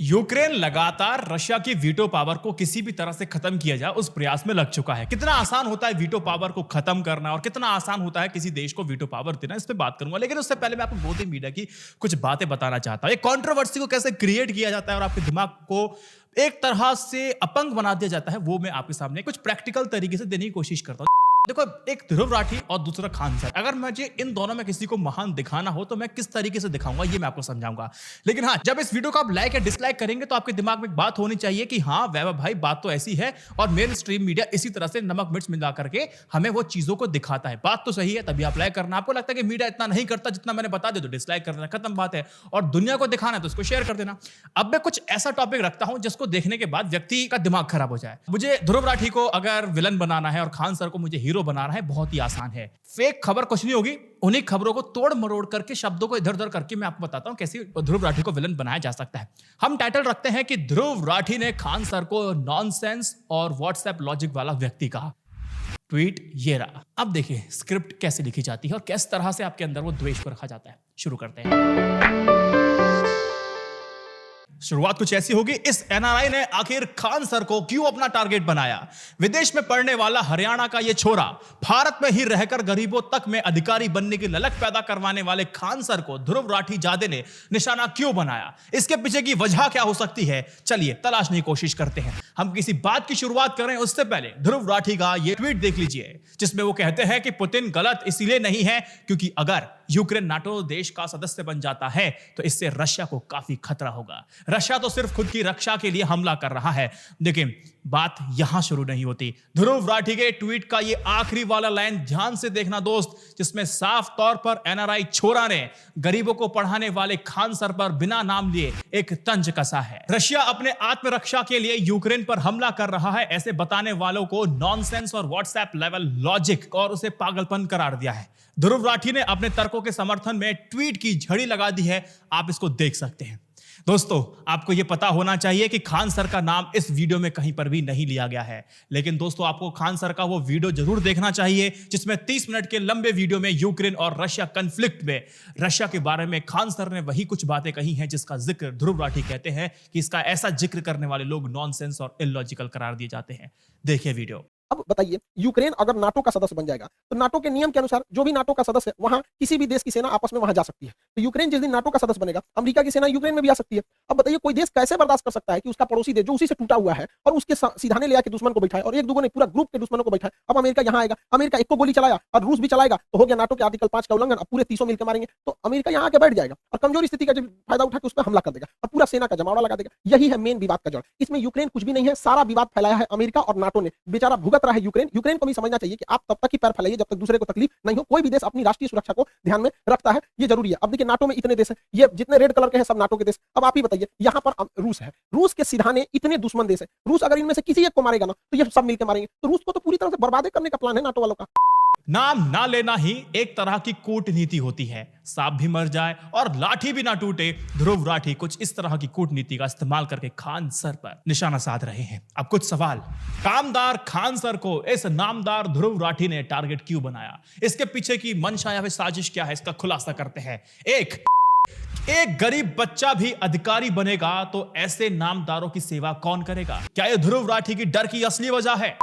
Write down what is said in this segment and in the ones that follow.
Ukraine लगातार Russia की veto power को किसी भी तरह से खत्म किया जाए उस प्रयास में लग चुका है। कितना आसान होता है वीटो पावर को खत्म करना और कितना आसान होता है किसी देश को वीटो पावर देना, इस पे बात करूंगा। लेकिन उससे पहले मैं आपको मोदी मीडिया की कुछ बातें बताना चाहता हूं। ये कंट्रोवर्सी को कैसे क्रिएट किया जाता है और आपके दिमाग को एक तरह से अपंग बना दिया जाता है, वो मैं आपके सामने कुछ प्रैक्टिकल तरीके से देने की कोशिश करता हूं। देखो, एक ध्रुव राठी और दूसरा खान सर, अगर मुझे इन दोनों में किसी को महान दिखाना हो तो मैं किस तरीके से दिखाऊंगा ये मैं आपको समझाऊंगा। लेकिन हाँ, जब इस वीडियो को आप लाइक या डिसलाइक करेंगे तो आपके दिमाग में एक बात होनी चाहिए कि हाँ वैभव भाई, बात तो ऐसी है और मेन स्ट्रीम मीडिया इसी तरह से नमक मिर्च मिला करके हमें वो चीजों को दिखाता है। बात तो सही है, तभी आप लाइक करना। आपको लगता है कि मीडिया इतना नहीं करता जितना मैंने बता दिया तो डिसलाइक करना, खत्म बात है। और दुनिया को दिखाना है तो उसको शेयर कर देना। अब मैं कुछ ऐसा टॉपिक रखता हूं जिसको देखने के बाद व्यक्ति का दिमाग खराब हो जाए। मुझे ध्रुव राठी को अगर विलन बनाना है और खान सर को मुझे हीरो बनाना है, बहुत आसान है। फेक खबर कुछ नहीं होगी, उन्हीं खबरों को तोड़ मरोड़ करके, शब्दों को इधर उधर करके मैं आपको बताता हूं कैसे ध्रुव राठी को विलन बनाया जा सकता है। हम टाइटल रखते हैं कि ध्रुव राठी ने खान सर को नॉनसेंस और व्हाट्सएप लॉजिक वाला व्यक्ति कहा। ट्वीट ये रहा। अब देखिए स्क्रिप्ट कैसे लिखी जाती है और किस तरह से आपके अंदर वो द्वेष को रखा जाता है। शुरू करते हैं। शुरुआत कुछ ऐसी होगी। इस एनआरआई ने आखिर खान सर को क्यों अपना टारगेट बनाया? विदेश में पढ़ने वाला हरियाणा का यह छोरा भारत में ही रहकर गरीबों तक में अधिकारी बनने की ललक पैदा करवाने वाले खान सर को ध्रुव राठी जादे ने निशाना क्यों बनाया? इसके पीछे की वजह क्या हो सकती है? चलिए तलाशने की कोशिश करते हैं। हम किसी बात की शुरुआत करें उससे पहले ध्रुव राठी का यह ट्वीट देख लीजिए, जिसमें वो कहते हैं कि पुतिन गलत इसलिए नहीं है क्योंकि अगर यूक्रेन नाटो देश का सदस्य बन जाता है तो इससे रशिया को काफी खतरा होगा। रशिया तो सिर्फ खुद की रक्षा के लिए हमला कर रहा है। लेकिन बात यहां शुरू नहीं होती। ध्रुव राठी के ट्वीट का ये आखिरी वाला लाइन ध्यान से देखना दोस्त, जिसमें साफ तौर पर एनआरआई छोरा ने गरीबों को पढ़ाने वाले खान सर पर बिना नाम लिए एक तंज कसा है। रशिया अपने आत्मरक्षा के लिए यूक्रेन पर हमला कर रहा है, ऐसे बताने वालों को नॉनसेंस और व्हाट्सएप लेवल लॉजिक और उसे पागलपन करार दिया है। ध्रुव राठी ने अपने तर्कों के समर्थन में ट्वीट की झड़ी लगा दी है। आप इसको देख सकते हैं। दोस्तों, आपको यह पता होना चाहिए कि खान सर का नाम इस वीडियो में कहीं पर भी नहीं लिया गया है। लेकिन दोस्तों, आपको खान सर का वो वीडियो जरूर देखना चाहिए जिसमें 30 मिनट के लंबे वीडियो में यूक्रेन और रशिया कॉन्फ्लिक्ट में रशिया के बारे में खान सर ने वही कुछ बातें कही हैं जिसका जिक्र ध्रुव राठी कहते हैं कि इसका ऐसा जिक्र करने वाले लोग नॉनसेंस और इलॉजिकल करार दिए जाते हैं। देखिए वीडियो। अब बताइए, यूक्रेन अगर नाटो का सदस्य बन जाएगा तो नाटो के नियम के अनुसार जो भी नाटो का सदस्य है वहां किसी भी देश की सेना आपस में वहां जा सकती है। तो यूक्रेन जिस दिन नाटो का सदस्य बनेगा, अमेरिका की सेना यूक्रेन में भी आ सकती है। अब बताइए, कोई देश कैसे बर्दाश्त कर सकता है कि उसका पड़ोसी देश जो उसी से टूटा हुआ है और उसके सीधाने ले आके दुश्मन को बैठाए और एक दूगो ने पूरा ग्रुप के दुश्मनों को बैठाए। अब अमेरिका यहाँ आएगा, अमेरिका एक को गोली चलाया और रूस भी चलाएगा तो हो गया नाटो के आर्टिकल 5 का उल्लंघन। अब पूरे 300 मिलकर मारेंगे तो अमेरिका यहाँ आके बैठ जाएगा और कमजोर स्थिति का जब फायदा उठा के उस पर हमला कर देगा और पूरा सेना का जमावड़ा लगा देगा। यही है मेन विवाद का जड़। इसमें यूक्रेन कुछ भी नहीं है, सारा विवाद फैलाया है अमेरिका और नाटो ने। बेचारा भुगत रहा है यूक्रेन। यूक्रेन को भी समझना चाहिए कि आप तब तक ही पैर फैलाइए जब तक दूसरे को तकलीफ नहीं हो। कोई भी देश अपनी राष्ट्रीय सुरक्षा को ध्यान में रखता है, ये जरूरी है। अब देखिए, नाटो में इतने देश हैं, ये जितने रेड कलर के हैं सब नाटो के देश। अब आप ही बताइए, यहाँ पर रूस है, रूस के सीधाने इतने दुश्मन देश है। रूस अगर इनमें से किसी एक को मारेगा ना तो ये सब मिलकर मारेंगे। तो रूस को तो पूरी तरह से बर्बाद करने का प्लान है नाटो वालों का। नाम ना लेना ही एक तरह की कूटनीति होती है। सांप भी मर जाए और लाठी भी ना टूटे। ध्रुव राठी कुछ इस तरह की कूटनीति का इस्तेमाल करके खान सर पर निशाना साध रहे हैं। अब कुछ सवाल। कामदार खान सर को इस नामदार ध्रुव राठी ने टारगेट क्यों बनाया? इसके पीछे की मंशा या फिर साजिश क्या है, इसका खुलासा करते हैं। एक गरीब बच्चा भी अधिकारी बनेगा तो ऐसे नामदारों की सेवा कौन करेगा? क्या यह ध्रुव राठी की डर की असली वजह है?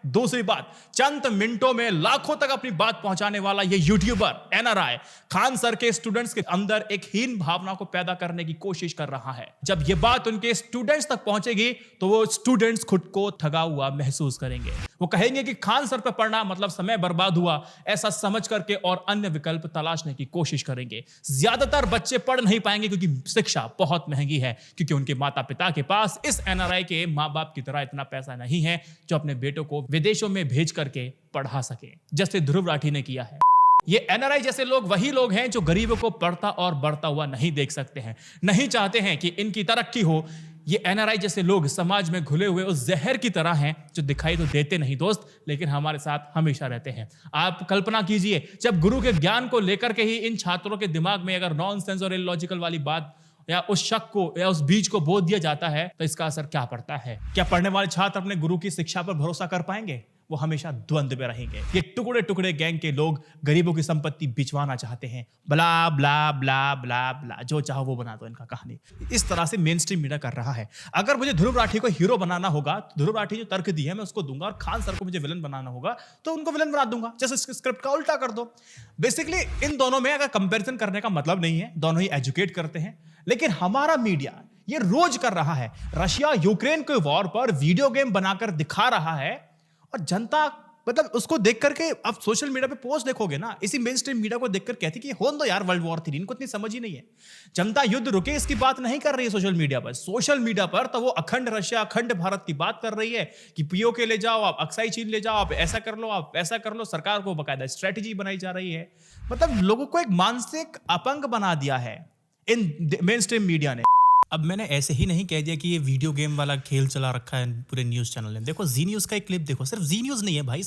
दूसरी बात, चंद मिनटों में लाखों तक अपनी बात पहुंचाने वाला ये यूट्यूबर एनआरआई खान सर के स्टूडेंट्स के अंदर एक हीन भावना को पैदा करने की कोशिश कर रहा है। जब ये बात उनके स्टूडेंट्स तक पहुंचेगी तो वो स्टूडेंट्स खुद को ठगा हुआ महसूस करेंगे। वो कहेंगे कि खान सर पर पढ़ना मतलब समय बर्बाद हुआ, ऐसा समझ करके और अन्य विकल्प तलाशने की कोशिश करेंगे। ज्यादातर बच्चे पढ़ नहीं पाएंगे क्योंकि शिक्षा बहुत महंगी है, क्योंकि उनके माता पिता के पास इस एनआरआई के माँ बाप की तरह इतना पैसा नहीं है जो अपने बेटों को विदेशों में भेज करके पढ़ा सके, जैसे ध्रुव राठी ने किया है। ये एनआरआई जैसे लोग वही लोग हैं जो गरीबों को पढ़ता और बढ़ता हुआ नहीं देख सकते हैं, नहीं चाहते हैं कि इनकी तरक्की हो। ये एनआरआई जैसे लोग समाज में घुले हुए उस जहर की तरह हैं जो दिखाई तो देते नहीं दोस्त, लेकिन हमारे साथ हमेशा रहते हैं। आप कल्पना कीजिए, जब गुरु के ज्ञान को लेकर के ही इन छात्रों के दिमाग में अगर नॉनसेंस और इलॉजिकल वाली बात या उस शक को या उस बीज को बो दिया जाता है तो इसका असर क्या पड़ता है? क्या पढ़ने वाले छात्र अपने गुरु की शिक्षा पर भरोसा कर पाएंगे? वो हमेशा द्वंद्व में रहेंगे। ये टुकड़े टुकड़े गैंग के लोग गरीबों की संपत्ति बिचवाना चाहते हैं, ब्ला ब्ला ब्ला ब्ला ब्ला, जो चाहो वो बना दो इनका कहानी। इस तरह से मेन स्ट्रीम मीडिया कर रहा है। अगर मुझे ध्रुव राठी को हीरो बनाना होगा तो ध्रुव राठी जो तर्क दी है मैं उसको दूंगा, और खान सर को मुझे विलन बनाना होगा तो उनको विलन बना दूंगा। जैसे स्क्रिप्ट का उल्टा कर दो। बेसिकली इन दोनों में अगर कंपैरिजन करने का मतलब नहीं है, दोनों ही एजुकेट करते हैं, लेकिन हमारा मीडिया ये रोज कर रहा है। रशिया यूक्रेन के वॉर पर वीडियो गेम बनाकर दिखा रहा है, और जनता मतलब उसको देख करके अब सोशल मीडिया पे पोस्ट देखोगे ना, इसी मेन स्ट्रीम मीडिया को देखकर कहती कि होने दो यार वर्ल्ड वॉर 3, इनको इतनी समझ ही नहीं है। जनता युद्ध रुके इसकी बात नहीं कर रही है सोशल मीडिया पर। सोशल मीडिया पर तो वो अखंड रशिया अखंड भारत की बात कर रही है कि पीओके ले जाओ, आप अक्साई चीन ले जाओ, आप ऐसा कर लो, आप वैसा कर लो। सरकार को बकायदा स्ट्रेटेजी बनाई जा रही है। मतलब लोगों को एक मानसिक अपंग बना दिया है इन मेन स्ट्रीम मीडिया ने। अब मैंने ऐसे ही नहीं कह दिया कि ये वीडियो गेम वाला खेल चला रखा है पूरे न्यूज़ चैनल ने। देखो जी न्यूज़ का एक क्लिप देखो, सिर्फ जी न्यूज़ नहीं है भाई,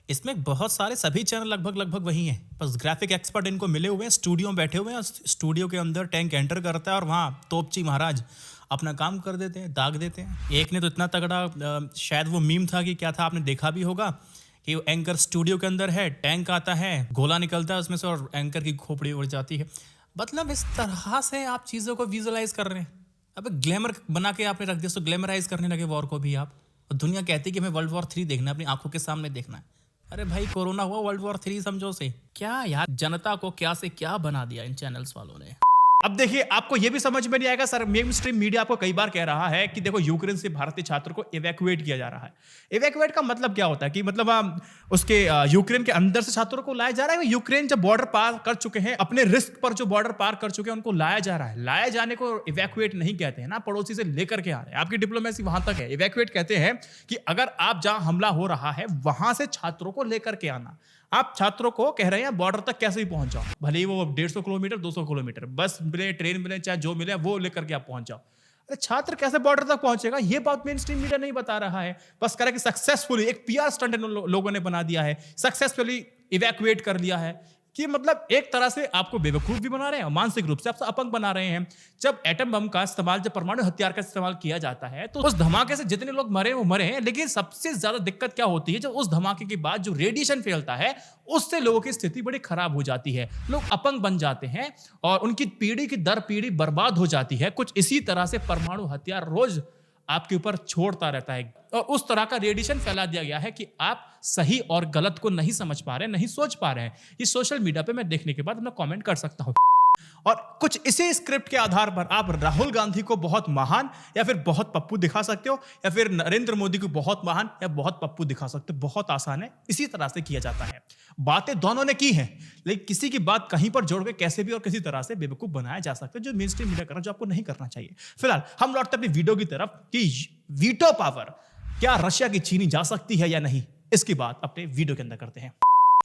इसमें बहुत सारे सभी चैनल लगभग वही हैं। बस ग्राफिक एक्सपर्ट इनको मिले हुए हैं, स्टूडियो में बैठे हुए हैं, स्टूडियो के अंदर टैंक एंटर करता है और वहाँ तोपची महाराज अपना काम कर देते हैं, दाग देते हैं। एक ने तो इतना तगड़ा, शायद वो मीम था कि क्या था, आपने देखा भी होगा कि एंकर स्टूडियो के अंदर है, टैंक आता है, गोला निकलता है उसमें से और एंकर की खोपड़ी उड़ जाती है। मतलब इस तरह से आप चीज़ों को विजुअलाइज कर रहे हैं। अब ग्लैमर बना के आपने रख दिया, तो ग्लैमराइज करने लगे वॉर को भी आप। और दुनिया कहती है कि हमें वर्ल्ड वॉर 3 देखना है, अपनी आंखों के सामने देखना है। अरे भाई कोरोना हुआ, वर्ल्ड वॉर 3 समझो से क्या यार, जनता को क्या से क्या बना दिया इन चैनल्स वालों ने। अब देखिए आपको यह भी समझ में नहीं आएगा, सर मेन स्ट्रीम मीडिया आपको कई बार कह रहा है कि देखो यूक्रेन से भारतीय छात्रों को इवैक्यूएट किया जा रहा है। इवैक्यूएट का मतलब क्या होता है कि मतलब उसके यूक्रेन के अंदर से छात्रों को लाया जा रहा है। यूक्रेन जब बॉर्डर पार कर चुके हैं, अपने रिस्क पर जो बॉर्डर पार कर चुके हैं उनको लाया जा रहा है। लाया जाने को इवैक्यूएट नहीं कहते हैं ना, पड़ोसी से लेकर के आ रहे हैं। आपकी डिप्लोमेसी वहां तक है। इवैक्यूएट कहते हैं कि अगर आप जहां हमला हो रहा है वहां से छात्रों को लेकर के आना। आप छात्रों को कह रहे हैं बॉर्डर तक कैसे भी पहुंच जाओ, भले ही वो 150 किलोमीटर 200 किलोमीटर, बस मिले, ट्रेन मिले, चाहे जो मिले वो लेकर के आप पहुंच जाओ। अरे छात्र कैसे बॉर्डर तक पहुंचेगा, ये बात मेन स्ट्रीम मीडिया नहीं बता रहा है। बस कह रहा है कि सक्सेसफुली, एक पीआर स्टंट लोगों ने बना दिया है, सक्सेसफुली इवैक्यूएट कर लिया है। कि मतलब एक तरह से आपको बेवकूफ भी बना रहे हैं और मानसिक रूप से आपसे अपंग बना रहे हैं। जब एटम बम का इस्तेमाल, जब परमाणु हथियार का इस्तेमाल किया जाता है तो उस धमाके से जितने लोग मरे वो मरे हैं, लेकिन सबसे ज्यादा दिक्कत क्या होती है, जब उस धमाके के बाद जो रेडिएशन फैलता है उससे लोगों की स्थिति बड़ी खराब हो जाती है। लोग अपंग बन जाते हैं और उनकी पीढ़ी की दर पीढ़ी बर्बाद हो जाती है। कुछ इसी तरह से परमाणु हथियार रोज आपके ऊपर छोड़ता रहता है और उस तरह का रेडिएशन फैला दिया गया है कि आप सही और गलत को नहीं समझ पा रहे हैं, नहीं सोच पा रहे हैं। ये सोशल मीडिया पे मैं देखने के बाद मैं कमेंट कर सकता हूं। और कुछ इसी स्क्रिप्ट के आधार पर आप राहुल गांधी को बहुत महान या फिर बहुत पप्पू दिखा सकते हो, या फिर नरेंद्र मोदी को बहुत महान या बहुत पप्पू दिखा सकते हो। बहुत आसान है, इसी तरह से किया जाता है। बातें दोनों ने की हैं, लेकिन किसी की बात कहीं पर जोड़ के कैसे भी और किसी तरह से बेवकूफ बनाया जा सकता है, जो मेन स्ट्रीम मीडिया कर रहा है, जो आपको नहीं करना चाहिए। फिलहाल हम लौटते अपनी वीडियो की तरफ कि वीटो पावर क्या रशिया की छीनी जा सकती है या नहीं, इसकी बात अपने वीडियो के अंदर करते हैं।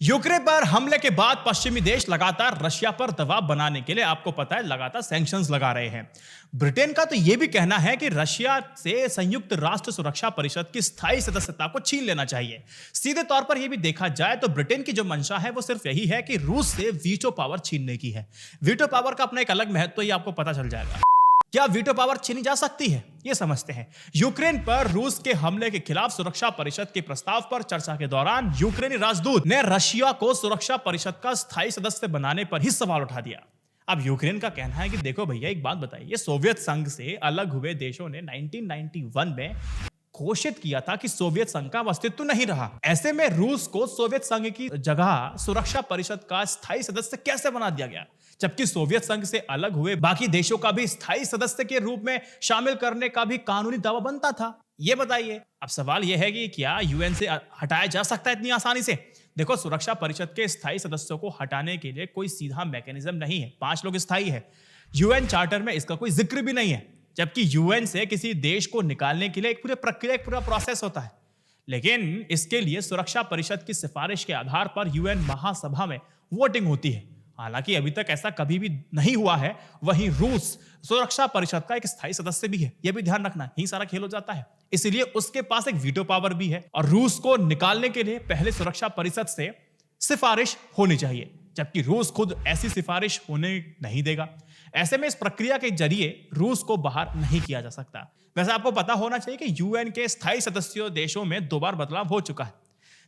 यूक्रेन पर हमले के बाद पश्चिमी देश लगातार रशिया पर दबाव बनाने के लिए, आपको पता है, लगातार सैंक्शंस लगा रहे हैं। ब्रिटेन का तो यह भी कहना है कि रशिया से संयुक्त राष्ट्र सुरक्षा परिषद की स्थायी सदस्यता को छीन लेना चाहिए। सीधे तौर पर यह भी देखा जाए तो ब्रिटेन की जो मंशा है वो सिर्फ यही है कि रूस से वीटो पावर छीनने की है। वीटो पावर का अपना एक अलग महत्व ये आपको पता चल जाएगा। क्या वीटो पावर छीनी जा सकती है, यह समझते हैं। यूक्रेन पर रूस के हमले के खिलाफ सुरक्षा परिषद के प्रस्ताव पर चर्चा के दौरान यूक्रेनी राजदूत ने रशिया को सुरक्षा परिषद का स्थायी सदस्य बनाने पर ही सवाल उठा दिया। अब यूक्रेन का कहना है कि देखो भैया, एक बात बताइए, सोवियत संघ से अलग हुए देशों ने 1991 में घोषित किया था कि सोवियत संघ का अस्तित्व नहीं रहा। ऐसे में रूस को सोवियत संघ की जगह सुरक्षा परिषद का स्थायी सदस्य कैसे बना दिया गया, जबकि सोवियत संघ से अलग हुए बाकी देशों का भी स्थायी सदस्य के रूप में शामिल करने का भी कानूनी दावा बनता था। ये बताइए। अब सवाल यह है कि क्या यूएन से हटाया जा सकता है इतनी आसानी से? देखो, सुरक्षा परिषद के स्थायी सदस्यों को हटाने के लिए कोई सीधा मैकेनिज्म नहीं है। 5 लोग स्थायी है। यूएन चार्टर में इसका कोई जिक्र भी नहीं है, जबकि यूएन से किसी देश को निकालने के लिए एक पूरी प्रक्रिया, एक पूरा प्रोसेस होता है। लेकिन इसके लिए सुरक्षा परिषद की सिफारिश के आधार पर यूएन महासभा में वोटिंग होती है। हालांकि अभी तक ऐसा कभी भी नहीं हुआ है। वहीं रूस सुरक्षा परिषद का एक स्थायी सदस्य भी है, यह भी ध्यान रखना, यही सारा खेल हो जाता है। इसलिए उसके पास एक वीटो पावर भी है और रूस को निकालने के लिए पहले सुरक्षा परिषद से सिफारिश होनी चाहिए, जबकि रूस खुद ऐसी सिफारिश होने नहीं देगा। ऐसे में इस प्रक्रिया के जरिए रूस को बाहर नहीं किया जा सकता। वैसे आपको पता होना चाहिए कि यूएन के स्थायी सदस्यों देशों में 2 बार बदलाव हो चुका है।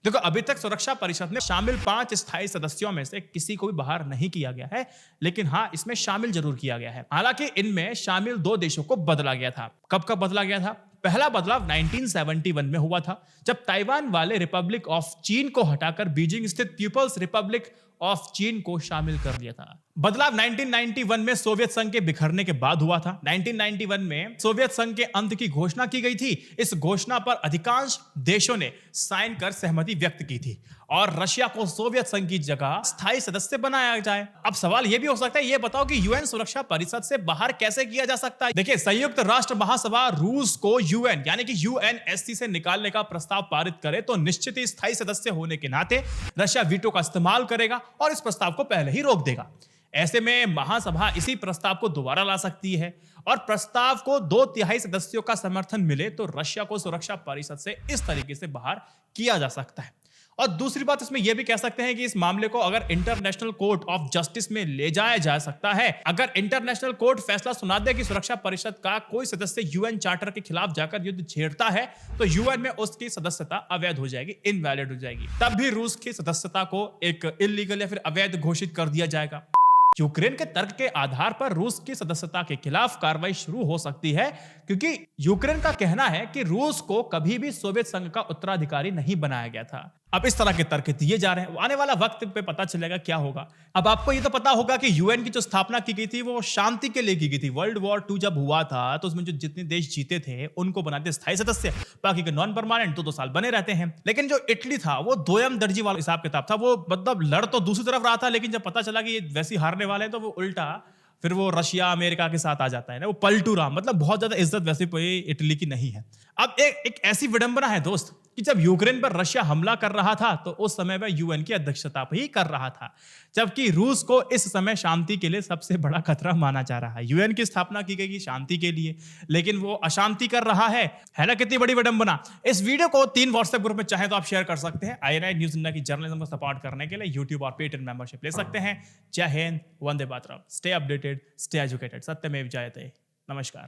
देखो, अभी तक सुरक्षा परिषद में शामिल 5 स्थायी सदस्यों में से किसी को भी बाहर नहीं किया गया है, लेकिन हाँ, इसमें शामिल जरूर किया गया है। हालांकि इनमें शामिल 2 देशों को बदला गया था। कब कब बदला गया था? पहला बदलाव 1971 में हुआ था, जब ताइवान वाले रिपब्लिक ऑफ चीन को हटाकर बीजिंग स्थित पीपल्स रिपब्लिक ऑफ चीन को शामिल कर लिया था। बदलाव 1991 में सोवियत संघ के बिखरने के बाद हुआ था। 1991 में सोवियत संघ के अंत की घोषणा की गई थी। इस घोषणा पर अधिकांश देशों ने साइन कर सहमति व्यक्त की थी और रशिया को सोवियत संघ की जगह स्थायी सदस्य बनाया जाए। अब सवाल यह भी हो सकता है, यह बताओ कि यूएन सुरक्षा परिषद से बाहर कैसे किया जा सकता है? देखिए, संयुक्त राष्ट्र महासभा रूस को यूएन यानी कि यूएनएससी से निकालने का प्रस्ताव पारित करे तो निश्चित ही स्थायी सदस्य होने के नाते रशिया वीटो का इस्तेमाल करेगा और इस प्रस्ताव को पहले ही रोक देगा। ऐसे में महासभा इसी प्रस्ताव को दोबारा ला सकती है और प्रस्ताव को 2/3 सदस्यों का समर्थन मिले तो रशिया को सुरक्षा परिषद से इस तरीके से बाहर किया जा सकता है। और दूसरी बात, इसमें यह भी कह सकते हैं कि इस मामले को अगर इंटरनेशनल कोर्ट ऑफ जस्टिस में ले जाया जा सकता है। अगर इंटरनेशनल कोर्ट फैसला सुना दे कि सुरक्षा परिषद का कोई सदस्य यूएन चार्टर के खिलाफ जाकर युद्ध छेड़ता है तो यूएन में उसकी सदस्यता अवैध हो जाएगी, इनवैलिड हो जाएगी। तब भी रूस की सदस्यता को एक इलीगल या फिर अवैध घोषित कर दिया जाएगा। यूक्रेन के तर्क के आधार पर रूस की सदस्यता के खिलाफ कार्रवाई शुरू हो सकती है, क्योंकि यूक्रेन का कहना है कि रूस को कभी भी सोवियत संघ का उत्तराधिकारी नहीं बनाया गया था। अब इस तरह के तर्क दिए जा रहे हैं, आने वाला वक्त पे पता चलेगा क्या होगा। अब आपको ये तो पता होगा कि यूएन की जो स्थापना की गई थी वो शांति के लिए की गई थी। वर्ल्ड वॉर 2 जब हुआ था तो उसमें जो जितने देश जीते थे उनको बनाते स्थायी सदस्य, बाकी के नॉन परमानेंट 2-2 साल बने रहते हैं। लेकिन जो इटली था वो दोयम दर्जी वाला हिसाब किताब था। वो मतलब लड़ तो दूसरी तरफ रहा था, लेकिन जब पता चला कि ये वैसे हारने वाले हैं तो वो उल्टा फिर वो रशिया अमेरिका के साथ आ जाता है ना, वो पलटू रहा। मतलब बहुत ज्यादा इज्जत वैसे इटली की नहीं है। अब एक ऐसी विडंबना है दोस्त कि जब यूक्रेन पर रशिया हमला कर रहा था तो उस समय वह यूएन की अध्यक्षता ही कर रहा था, जबकि रूस को इस समय शांति के लिए सबसे बड़ा खतरा माना जा रहा है। यूएन की स्थापना की गई शांति के लिए, लेकिन वो अशांति कर रहा है ना? कितनी बड़ी विडंबना। इस वीडियो को 3 व्हाट्सएप ग्रुप में चाहे तो आप शेयर कर सकते हैं। INI न्यूज़ इंडिया की जर्नलिज्म को सपोर्ट करने के लिए यूट्यूब और पेटीएम मेंबरशिप ले सकते हैं। जय Hind, Vande Mataram. Stay updated, stay educated, सत्यमेव जयते। नमस्कार।